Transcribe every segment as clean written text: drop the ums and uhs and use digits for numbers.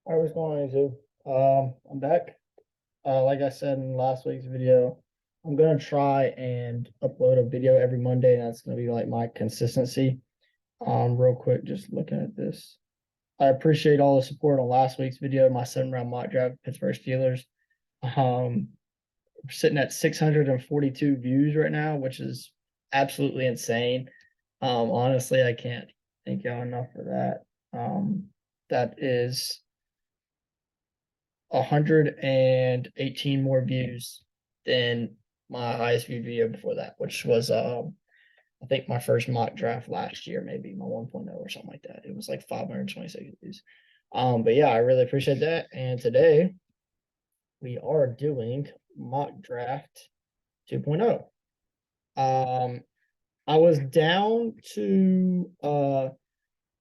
All right, what's going on, YouTube? I'm back. Like I said in last week's video, I'm gonna try and upload a video every Monday, and that's gonna be like my consistency. Real quick, just looking at this. I appreciate all the support on last week's video, my 7 round mock draft, Pittsburgh Steelers. Um, we're sitting at 642 views right now, which is absolutely insane. Honestly, I can't thank y'all enough for that. That is 118 more views than my highest viewed video before that, which was I think my first mock draft last year, maybe my 1.0 or something like that. It was like 526 views. But yeah, I really appreciate that. And today we are doing mock draft 2.0. I was down to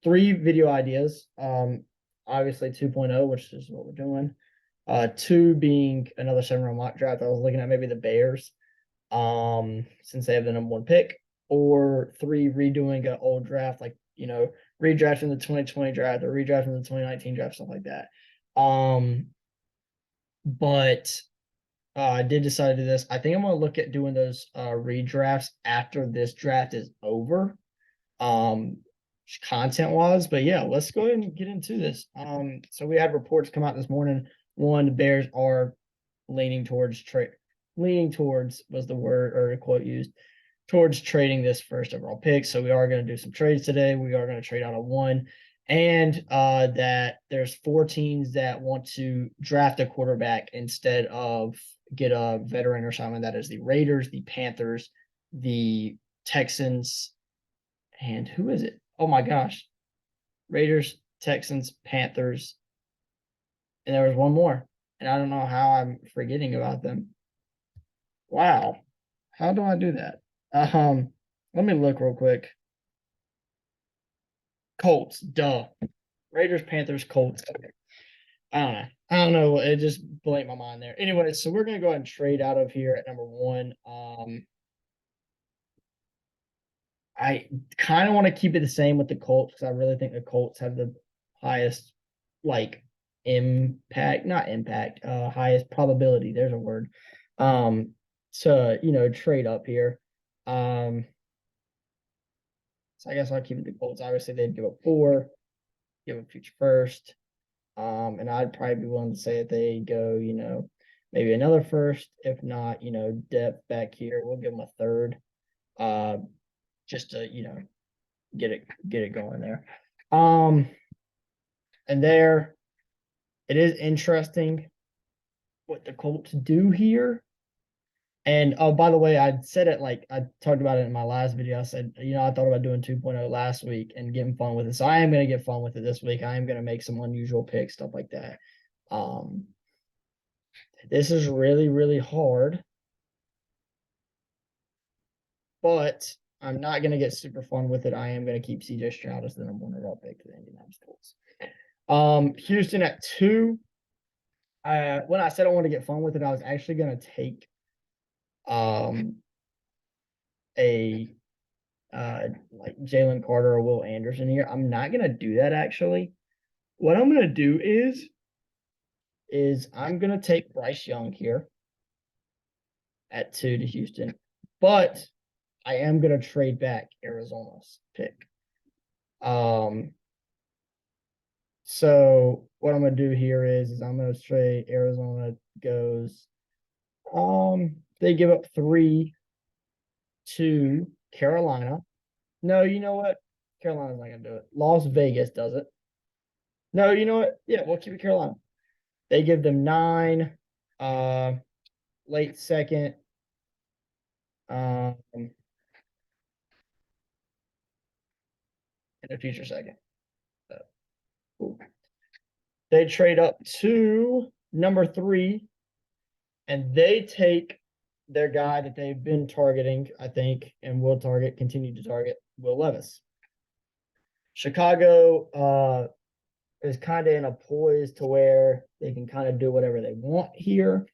3 video ideas. Obviously 2.0, which is what we're doing. 2 being another 7 round mock draft. I was looking at maybe the Bears, since they have the #1 pick, or 3 redoing an old draft, like redrafting the 2020 draft or redrafting the 2019 draft, stuff like that. But I did decide to do this. I think I'm gonna look at doing those redrafts after this draft is over. Um, content wise, but yeah, let's go ahead and get into this. So we had reports come out this morning. One, the Bears are leaning towards trade. Leaning towards was the word or the quote used towards trading this first overall pick. So we are going to do some trades today. We are going to trade out a 1, and that there's 4 teams that want to draft a quarterback instead of get a veteran or something. That is the Raiders, the Panthers, the Texans, and who is it? Oh my gosh. Raiders, Texans, Panthers, and there was one more. And I don't know how I'm forgetting about them. Wow. How do I do that? Let me look real quick. Colts, duh. Raiders, Panthers, Colts. Okay. I don't know. I don't know. It just blanked my mind there. Anyway, so we're gonna go ahead and trade out of here at #1. I kind of want to keep it the same with the Colts because I really think the Colts have the highest like impact, not impact, highest probability. There's a word. To trade up here. So I guess I'll keep it the Colts. Obviously, they'd give up 4, give up future first. And I'd probably be willing to say that they go, maybe another first, if not, depth back here. We'll give them a third. Just to, get it going there. And there it is interesting what the Colts do here. And oh, by the way, I said it like I talked about it in my last video. I said, I thought about doing 2.0 last week and getting fun with it. So I am gonna get fun with it this week. I am gonna make some unusual picks, stuff like that. This is really, really hard, but I'm not gonna get super fun with it. I am gonna keep CJ Stroud as the #1 overall pick for the Indianapolis Colts. Houston at 2. When I said I want to get fun with it, I was actually gonna take a like Jalen Carter or Will Anderson here. I'm not gonna do that actually. What I'm gonna do is I'm gonna take Bryce Young here at 2 to Houston, but I am gonna trade back Arizona's pick. So what I'm gonna do here is I'm gonna trade Arizona goes. They give up 3 to Carolina. No, you know what? Carolina's not gonna do it. Las Vegas does it. No, you know what? Yeah, we'll keep it Carolina. They give them 9, late second, and a future second. So, they trade up to #3, and they take their guy that they've been targeting, I think, and will continue to target, Will Levis. Chicago is kind of in a poise to where they can kind of do whatever they want here.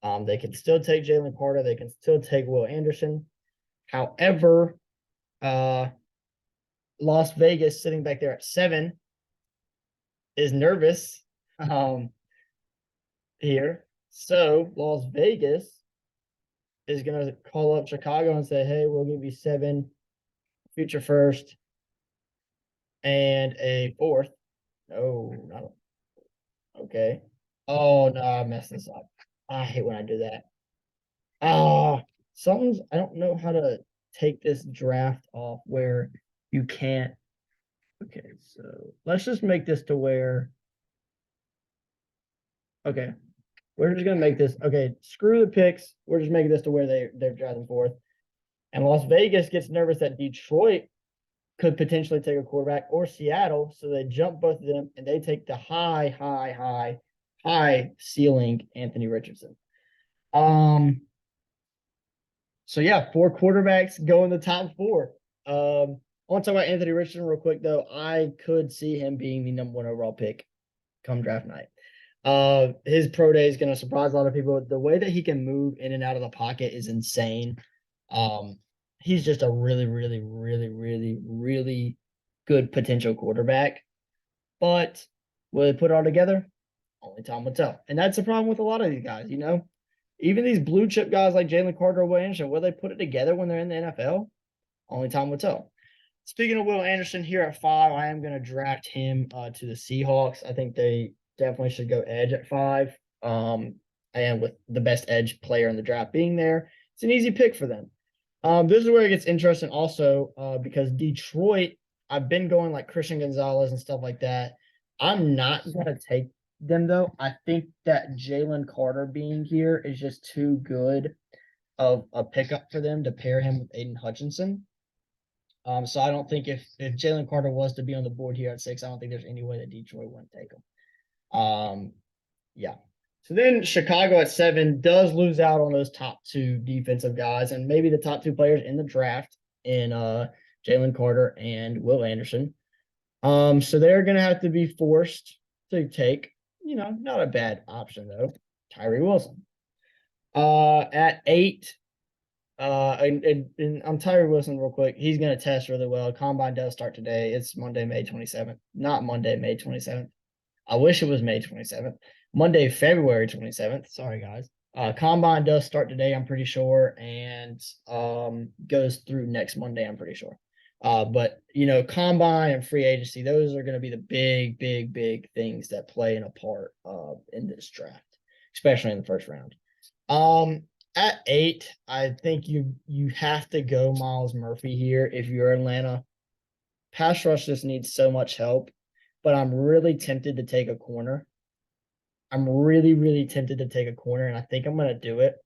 They can still take Jalen Carter. They can still take Will Anderson. However, Las Vegas sitting back there at 7 is nervous um, here. So Las Vegas is gonna call up Chicago and say, "Hey, we'll give you 7 future first and a fourth." No, not okay. Oh no, I messed this up. I hate when I do that. Ah, something's I don't know how to take this draft off where you can't. Okay, so let's just make this to where. Okay, we're just gonna make this. Okay, screw the picks. We're just making this to where they're drafting fourth. And Las Vegas gets nervous that Detroit could potentially take a quarterback or Seattle, so they jump both of them and they take the high ceiling Anthony Richardson. Um, so yeah, 4 quarterbacks go in the top 4. I want to talk about Anthony Richardson real quick though. I could see him being the #1 overall pick come draft night. His pro day is going to surprise a lot of people. The way that he can move in and out of the pocket is insane. Um, he's just a really good potential quarterback. But will they put it all together? Only time will tell. And that's the problem with a lot of these guys, you know? Even these blue chip guys like Jalen Carter or Will Anderson, will they put it together when they're in the NFL? Only time will tell. Speaking of Will Anderson, here at 5, I am going to draft him to the Seahawks. I think they definitely should go edge at 5. And with the best edge player in the draft being there, it's an easy pick for them. This is where it gets interesting also because Detroit, I've been going like Christian Gonzalez and stuff like that. I'm not going to take them though. I think that Jalen Carter being here is just too good of a pickup for them to pair him with Aiden Hutchinson. So I don't think if Jalen Carter was to be on the board here at 6, I don't think there's any way that Detroit wouldn't take him. Yeah. So then Chicago at 7 does lose out on those top 2 defensive guys and maybe the top 2 players in the draft in Jalen Carter and Will Anderson. So they're gonna have to be forced to take, not a bad option though, Tyree Wilson. At 8, and I'm Tyree Wilson real quick. He's going to test really well. Combine does start today. It's Monday, May 27th. Not Monday, May 27th. I wish it was May 27th. Monday, February 27th. Sorry, guys. Combine does start today, I'm pretty sure, and goes through next Monday, I'm pretty sure. But Combine and free agency, those are going to be the big things that play in a part in this draft, especially in the first round. At 8, I think you have to go Myles Murphy here if you're Atlanta. Pass rush just needs so much help, but I'm really tempted to take a corner. I'm really tempted to take a corner, and I think I'm going to do it.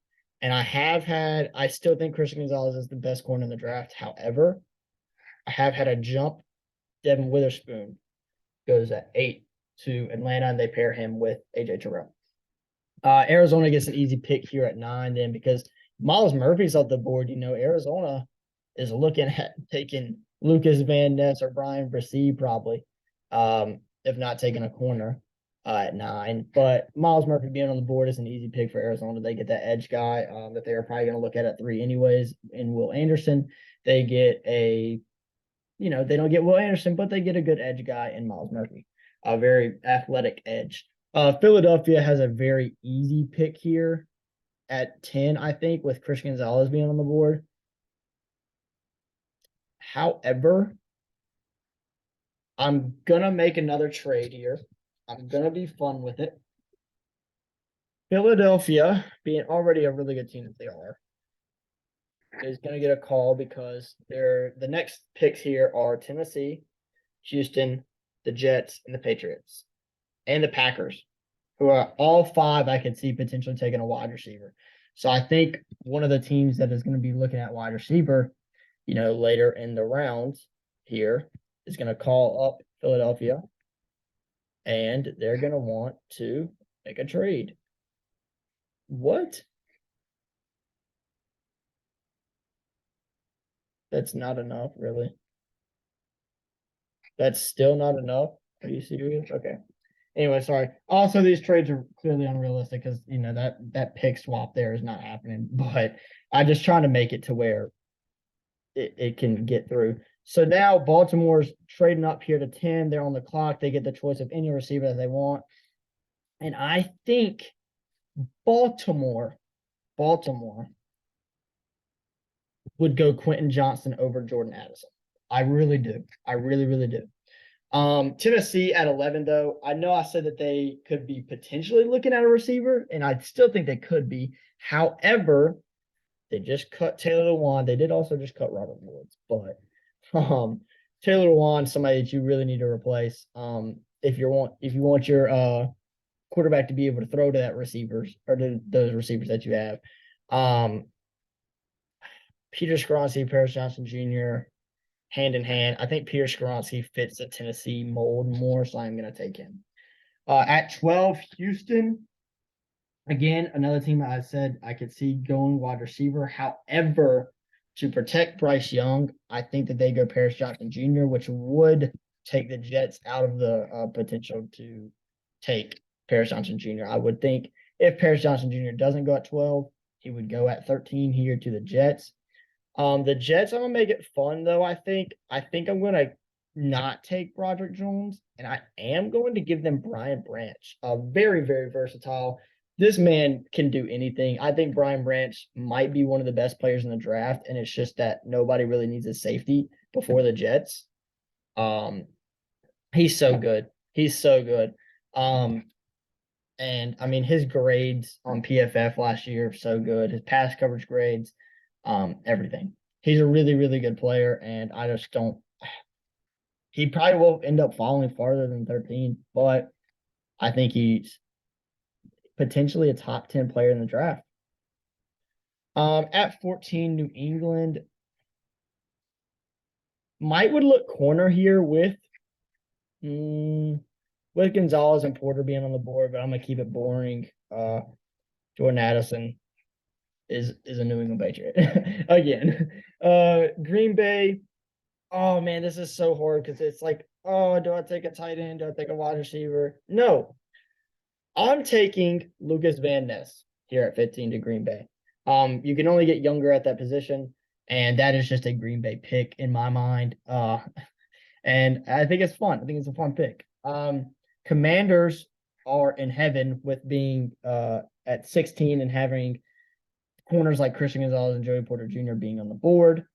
And I still think Christian Gonzalez is the best corner in the draft. However, I have had a jump. Devin Witherspoon goes at 8 to Atlanta, and they pair him with AJ Terrell. Arizona gets an easy pick here at 9 then because Myles Murphy's off the board. Arizona is looking at taking Lucas Van Ness or Brian Bresee probably, if not taking a corner at 9. But Myles Murphy being on the board is an easy pick for Arizona. They get that edge guy that they're probably going to look at 3 anyways in Will Anderson. They get they don't get Will Anderson, but they get a good edge guy in Myles Murphy, a very athletic edge. Philadelphia has a very easy pick here at 10, I think, with Christian Gonzalez being on the board. However, I'm going to make another trade here. I'm going to be fun with it. Philadelphia, being already a really good team that they are, is going to get a call because the next picks here are Tennessee, Houston, the Jets, and the Patriots, and the Packers, who are all 5 I could see potentially taking a wide receiver. So I think one of the teams that is going to be looking at wide receiver, later in the rounds here is going to call up Philadelphia, and they're going to want to make a trade. What? That's not enough, really. That's still not enough. Are you serious? Okay. Anyway, sorry. Also, these trades are clearly unrealistic because that pick swap there is not happening. But I'm just trying to make it to where it can get through. So now Baltimore's trading up here to 10. They're on the clock. They get the choice of any receiver that they want. And I think Baltimore would go Quentin Johnson over Jordan Addison. I really do. I really, really do. Tennessee at 11, though. I know I said that they could be potentially looking at a receiver, and I still think they could be. However, they just cut Taylor Lewan. They did also just cut Robert Woods, but Taylor Lewan, somebody that you really need to replace. If you want your quarterback to be able to throw to that receivers or to those receivers that you have. Peter Skoronski, Paris Johnson Jr., hand in hand. I think Peter Skoronski fits the Tennessee mold more, so I'm going to take him. At 12, Houston. Again, another team I said I could see going wide receiver. However, to protect Bryce Young, I think that they go Paris Johnson Jr., which would take the Jets out of the potential to take Paris Johnson Jr. I would think if Paris Johnson Jr. doesn't go at 12, he would go at 13 here to the Jets. The Jets, I'm gonna make it fun though. I think I'm gonna not take Broderick Jones, and I am going to give them Brian Branch. Very, very versatile. This man can do anything. I think Brian Branch might be one of the best players in the draft, and it's just that nobody really needs a safety before the Jets. Um, he's so good. He's so good. And I mean his grades on PFF last year are so good. His pass coverage grades, everything. He's a really, really good player, and I just don't. He probably will end up falling farther than 13, but I think he's potentially a top 10 player in the draft. At 14, New England might would look corner here with Gonzalez and Porter being on the board, but I'm gonna keep it boring. Jordan Addison is a New England Patriot again. Green Bay. Oh man, this is so hard because it's like, oh, do I take a tight end? Do I take a wide receiver? No, I'm taking Lucas Van Ness here at 15 to Green Bay. You can only get younger at that position, and that is just a Green Bay pick in my mind. And I think it's fun. I think it's a fun pick. Commanders are in heaven with being at 16 and having corners like Christian Gonzalez and Joey Porter Jr. being on the board.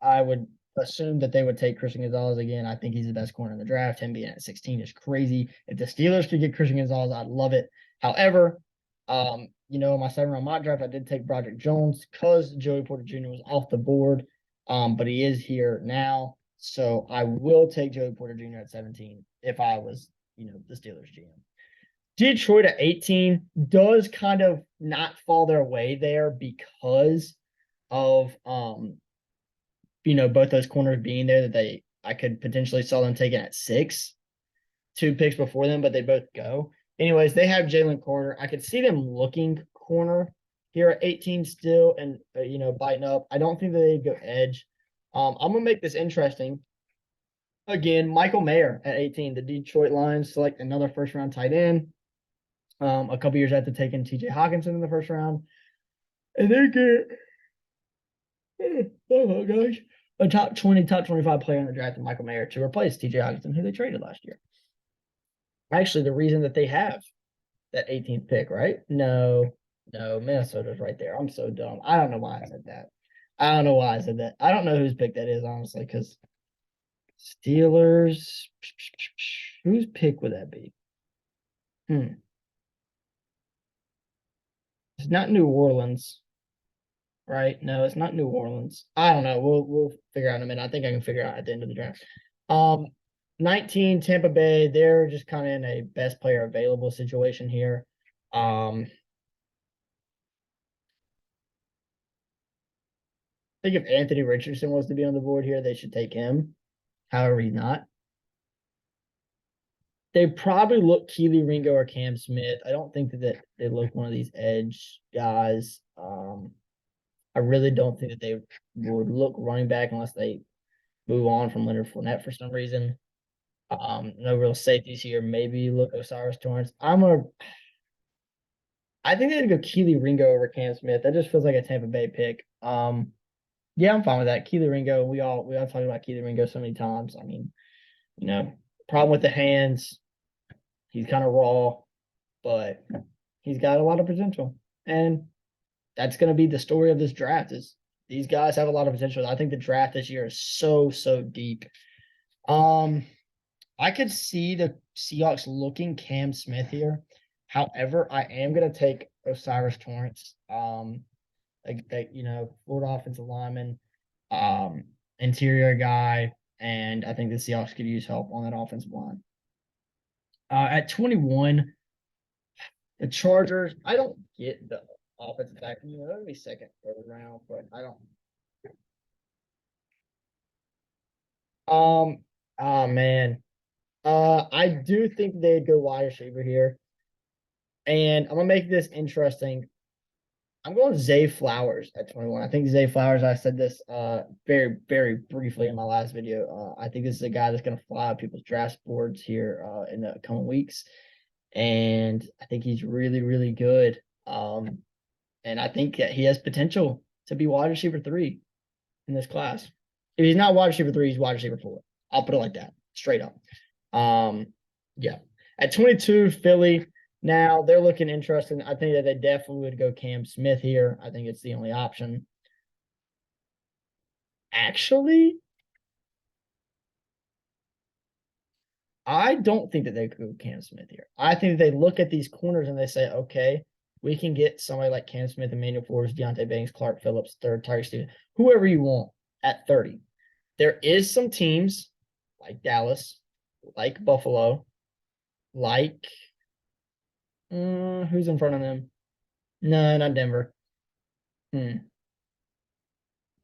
I would assume that they would take Christian Gonzalez again. I think he's the best corner in the draft. Him being at 16 is crazy. If the Steelers could get Christian Gonzalez, I'd love it. However, in my 7-round mock draft, I did take Broderick Jones because Joey Porter Jr. was off the board. But he is here now. So I will take Joey Porter Jr. at 17 if I was, the Steelers GM. Detroit at 18 does kind of not fall their way there because of both those corners being there that I could potentially saw them taken at 6, 2 picks before them, but they both go. Anyways, they have Jalen Carter. I could see them looking corner here at 18 still and biting up. I don't think that they'd go edge. I'm gonna make this interesting. Again, Michael Mayer at 18. The Detroit Lions select another first-round tight end. A couple years after taking TJ Hockenson in the first round. And they get oh gosh, a top 20, top 25 player in the draft, Michael Mayer, to replace TJ Hockenson, who they traded last year. Actually, the reason that they have that 18th pick, right? No, Minnesota's right there. I'm so dumb. I don't know why I said that. I don't know why I said that. I don't know whose pick that is, honestly, because Steelers. Whose pick would that be? It's not New Orleans, right? No, it's not New Orleans. I don't know. We'll figure out in a minute. I think I can figure out at the end of the draft. 19 Tampa Bay. They're just kind of in a best player available situation here. I think if Anthony Richardson was to be on the board here, they should take him. However, he's not. They probably look Keely Ringo or Cam Smith. I don't think that they look one of these edge guys. I really don't think that they would look running back unless they move on from Leonard Fournette for some reason. No real safeties here. Maybe look Osiris Torrance. I think they'd go Keely Ringo over Cam Smith. That just feels like a Tampa Bay pick. Yeah, I'm fine with that. Keely Ringo. We all talked about Keely Ringo so many times. I mean, problem with the hands. He's kind of raw, but he's got a lot of potential. And that's going to be the story of this draft is these guys have a lot of potential. I think the draft this year is so, so deep. I could see the Seahawks looking Cam Smith here. However, I am going to take Osiris Torrance. Florida offensive lineman, interior guy, and I think the Seahawks could use help on that offensive line. At 21, the Chargers, I don't get the offensive back. That would be second, third round, but I don't. Oh man. I do think they'd go wide receiver here. And I'm gonna make this interesting. I'm going Zay Flowers at 21. I think Zay Flowers, I said this very, very briefly in my last video. I think this is a guy that's going to fly up people's draft boards here in the coming weeks. And I think he's really, really good. And I think that he has potential to be wide receiver 3 in this class. If he's not wide receiver 3, he's wide receiver 4. I'll put it like that, straight up. Yeah. At 22, Philly. Now they're looking interesting. I think that they definitely would go Cam Smith here. I think it's the only option. Actually, I don't think that they could go Cam Smith here. I think that they look at these corners and they say, okay, we can get somebody like Cam Smith, Emmanuel Forbes, Deontay Banks, Clark Phillips, third, Tyreek Stevenson, whoever you want at 30. There is some teams like Dallas, like Buffalo, like who's in front of them? No, not Denver.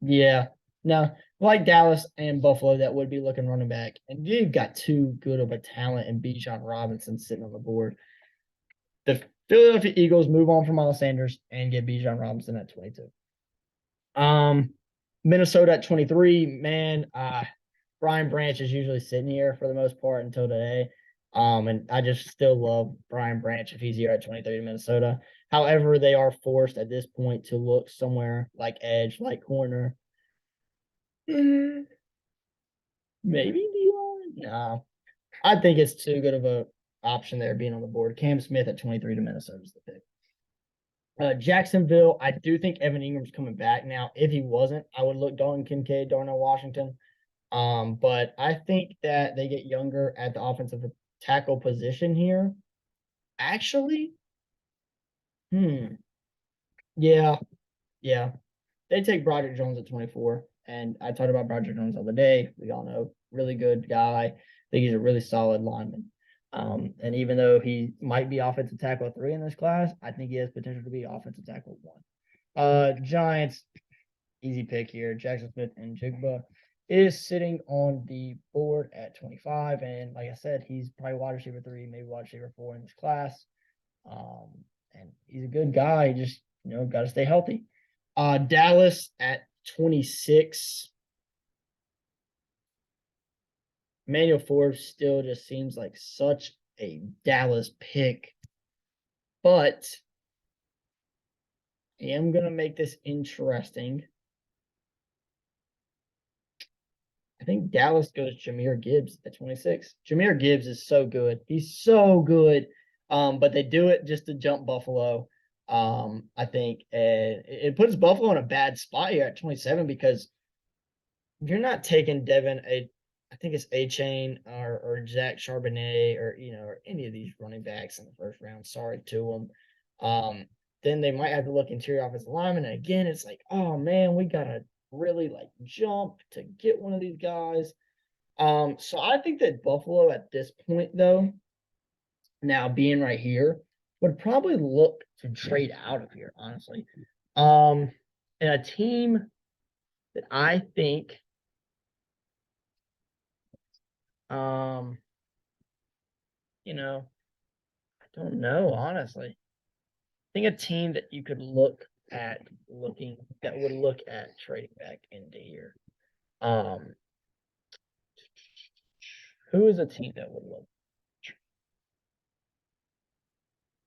Yeah. No, like Dallas and Buffalo that would be looking running back. And you've got too good of a talent in Bijan Robinson sitting on the board. The Philadelphia Eagles move on from Miles Sanders and get Bijan Robinson at 22. Minnesota at 23, man, Brian Branch is usually sitting here for the most part until today. And I just still love Brian Branch if he's here at 23 to Minnesota. However, they are forced at this point to look somewhere like edge, like corner. Maybe D-line? No. I think it's too good of a option there being on the board. Cam Smith at 23 to Minnesota is the pick. Jacksonville, I do think Evan Ingram's coming back now. If he wasn't, I would look Dalton Kincaid, Darnell Washington. But I think that they get younger at the offensive tackle position here. Actually, yeah. They take Broderick Jones at 24. And I talked about Broderick Jones the other day. We all know, really good guy. I think he's a really solid lineman. And even though he might be offensive tackle 3 in this class, I think he has potential to be offensive tackle 1. Giants, easy pick here. Jackson Smith and Jigba is sitting on the board at 25. And like I said, he's probably wide receiver 3, maybe wide receiver 4 in this class. And he's a good guy. Just, got to stay healthy. Dallas at 26. Emmanuel Forbes still just seems like such a Dallas pick. But I am going to make this interesting. I think Dallas goes Jahmyr Gibbs at 26. Jahmyr Gibbs is so good. He's so good. But they do it just to jump Buffalo. I think it puts Buffalo in a bad spot here at 27 because you're not taking Devin I think it's A-Chain or Zach Charbonnet or or any of these running backs in the first round. Sorry to them. Then they might have to look interior offensive lineman. And again, it's like, oh man, we gotta really jump to get one of these guys. So I think that Buffalo at this point, though, now being right here, would probably look to trade out of here, honestly. And a team that I think I don't know, honestly. I think a team that you could look at that would look at trading back into here. Who is a team that would look?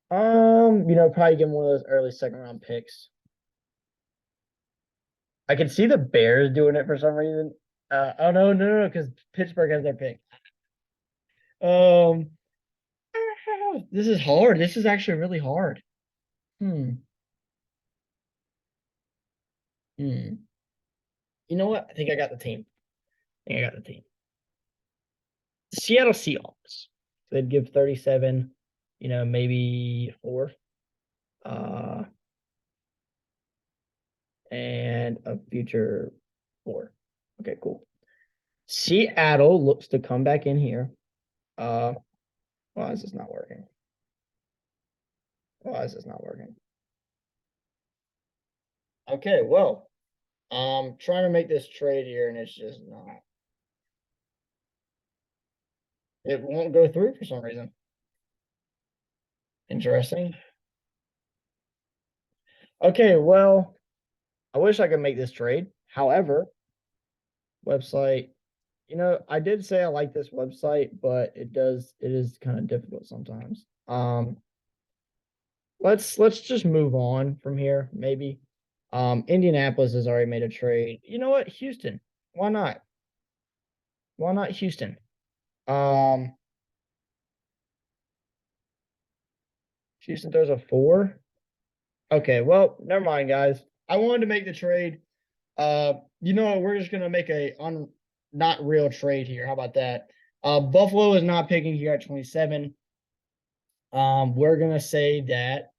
Probably give them one of those early second round picks. I can see the Bears doing it for some reason. Oh no, because Pittsburgh has their pick. This is hard. This is actually really hard. Hmm. Hmm. You know what? I think I got the team. I think I got the team. The Seattle Seahawks. They'd give 37, maybe 4. Uh, and a future 4. Okay, cool. Seattle looks to come back in here. Why is this not working? Why is this not working? Okay, well, trying to make this trade here and it's just not. It won't go through for some reason. Interesting. Okay, well, I wish I could make this trade. However, website, I did say I like this website, but it is kind of difficult sometimes. Let's just move on from here, maybe. Indianapolis has already made a trade. You know what? Houston. Why not? Why not Houston? Um, Houston throws a 4. Okay, well, never mind, guys. I wanted to make the trade. We're just gonna make a not real trade here. How about that? Buffalo is not picking here at 27. We're gonna say that.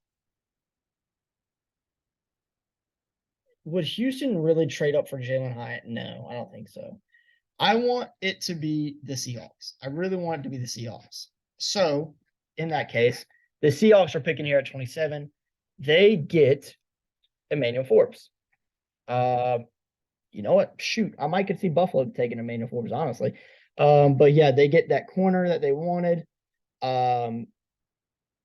Would Houston really trade up for Jalen Hyatt? No, I don't think so. I want it to be the Seahawks. I really want it to be the Seahawks. So, in that case, the Seahawks are picking here at 27. They get Emmanuel Forbes. You know what? Shoot, I might could see Buffalo taking Emmanuel Forbes, honestly. But yeah, they get that corner that they wanted.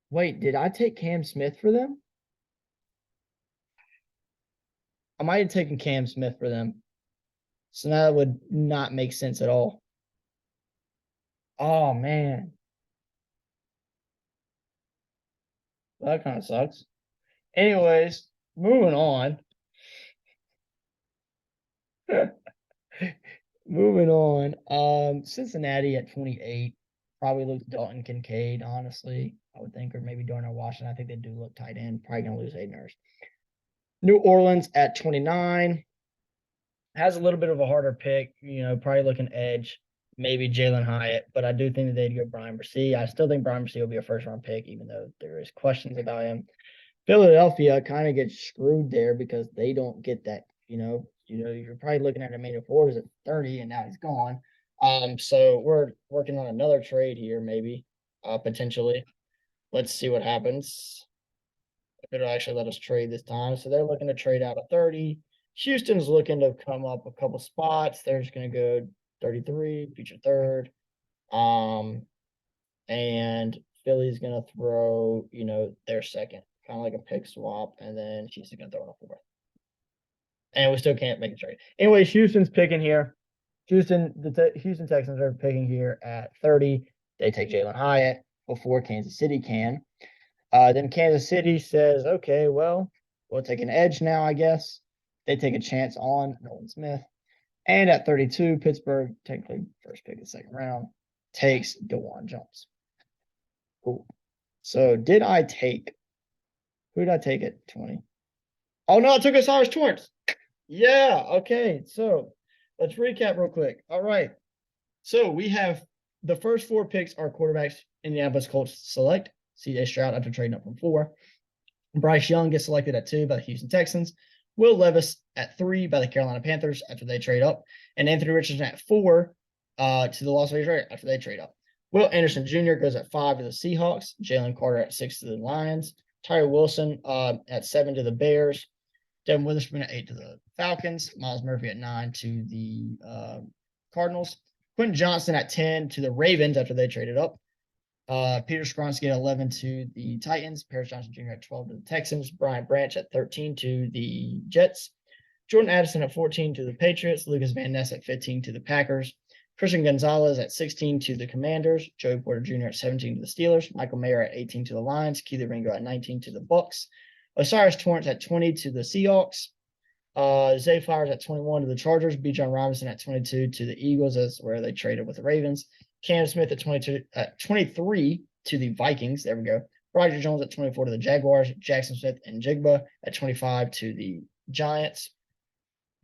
Wait, did I take Cam Smith for them? I might have taken Cam Smith for them. So that would not make sense at all. Oh man. Well, that kind of sucks. Anyways, moving on. Moving on. Cincinnati at 28. Probably lose Dalton Kincaid, honestly. I would think, or maybe Darnell Washington. I think they do look tight end. Probably gonna lose Hayden Hurst. New Orleans at 29. Has a little bit of a harder pick, probably looking edge, maybe Jalen Hyatt, but I do think that they'd go Brian Bresee. I still think Brian Bresee will be a first round pick, even though there is questions about him. Philadelphia kind of gets screwed there because they don't get that, you're probably looking at Emmanuel Forbes at 30 and now he's gone. So we're working on another trade here, maybe, potentially. Let's see what happens. If it'll actually let us trade this time. So they're looking to trade out of 30. Houston's looking to come up a couple spots. They're just going to go 33, future third. And Philly's going to throw, their second, kind of like a pick swap. And then Houston's going to throw in a 4th. And we still can't make a trade. Anyways, Houston's picking here. The Houston Texans are picking here at 30. They take Jalen Hyatt before Kansas City can. Then Kansas City says, okay, well, we'll take an edge now, I guess. They take a chance on Nolan Smith. And at 32, Pittsburgh, technically first pick of the second round, takes DeJuan Jones. Cool. So who did I take at 20? Oh, no, I took O'Cyrus Torrence. Yeah, okay. So let's recap real quick. All right. So we have the first 4 picks are quarterbacks Indianapolis Colts select. CJ Stroud after trading up from 4. Bryce Young gets selected at 2 by the Houston Texans. Will Levis at 3 by the Carolina Panthers after they trade up. And Anthony Richardson at 4 to the Las Vegas Raiders after they trade up. Will Anderson Jr. goes at 5 to the Seahawks. Jalen Carter at 6 to the Lions. Tyree Wilson at 7 to the Bears. Devin Witherspoon at 8 to the Falcons. Miles Murphy at 9 to the Cardinals. Quentin Johnson at 10 to the Ravens after they traded up. Peter Skronsky at 11 to the Titans. Paris Johnson Jr. at 12 to the Texans. Brian Branch at 13 to the Jets. Jordan Addison at 14 to the Patriots. Lucas Van Ness at 15 to the Packers. Christian Gonzalez at 16 to the Commanders. Joey Porter Jr. at 17 to the Steelers. Michael Mayer at 18 to the Lions. Keely Ringo at 19 to the Bucks. O'Cyrus Torrence at 20 to the Seahawks. Zay Flowers at 21 to the Chargers. Bijan Robinson at 22 to the Eagles. That's where they traded with the Ravens. Cam Smith at 23 to the Vikings. There we go. Roger Jones at 24 to the Jaguars. Jackson Smith and Jigba at 25 to the Giants.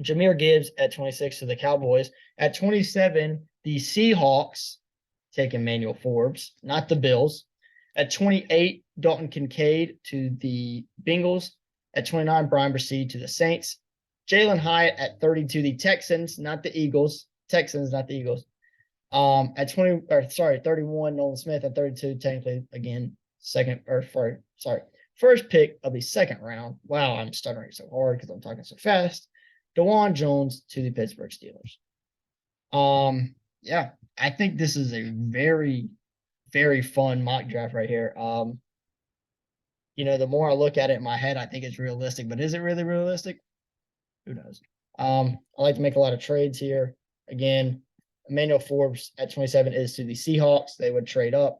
Jahmyr Gibbs at 26 to the Cowboys. At 27, the Seahawks taking Emmanuel Forbes, not the Bills. At 28, Dalton Kincaid to the Bengals. At 29, Brian Bresee to the Saints. Jalen Hyatt at 32, the Texans, not the Eagles. Texans, not the Eagles. At 31, Nolan Smith. At 32, technically, again, first pick of the second round. Wow, I'm stuttering so hard because I'm talking so fast. DeJuan Jones to the Pittsburgh Steelers. Yeah, I think this is a very, very fun mock draft right here. The more I look at it in my head, I think it's realistic, but is it really realistic? Who knows? I like to make a lot of trades here. Again, Emmanuel Forbes at 27 is to the Seahawks. They would trade up.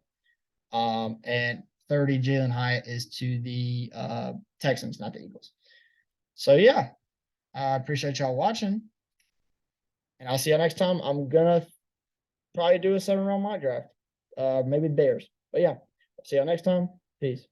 And 30, Jalen Hyatt is to the Texans, not the Eagles. So yeah, I appreciate y'all watching. And I'll see y'all next time. I'm gonna probably do a 7-round mock draft. Maybe Bears. But yeah, see y'all next time. Peace.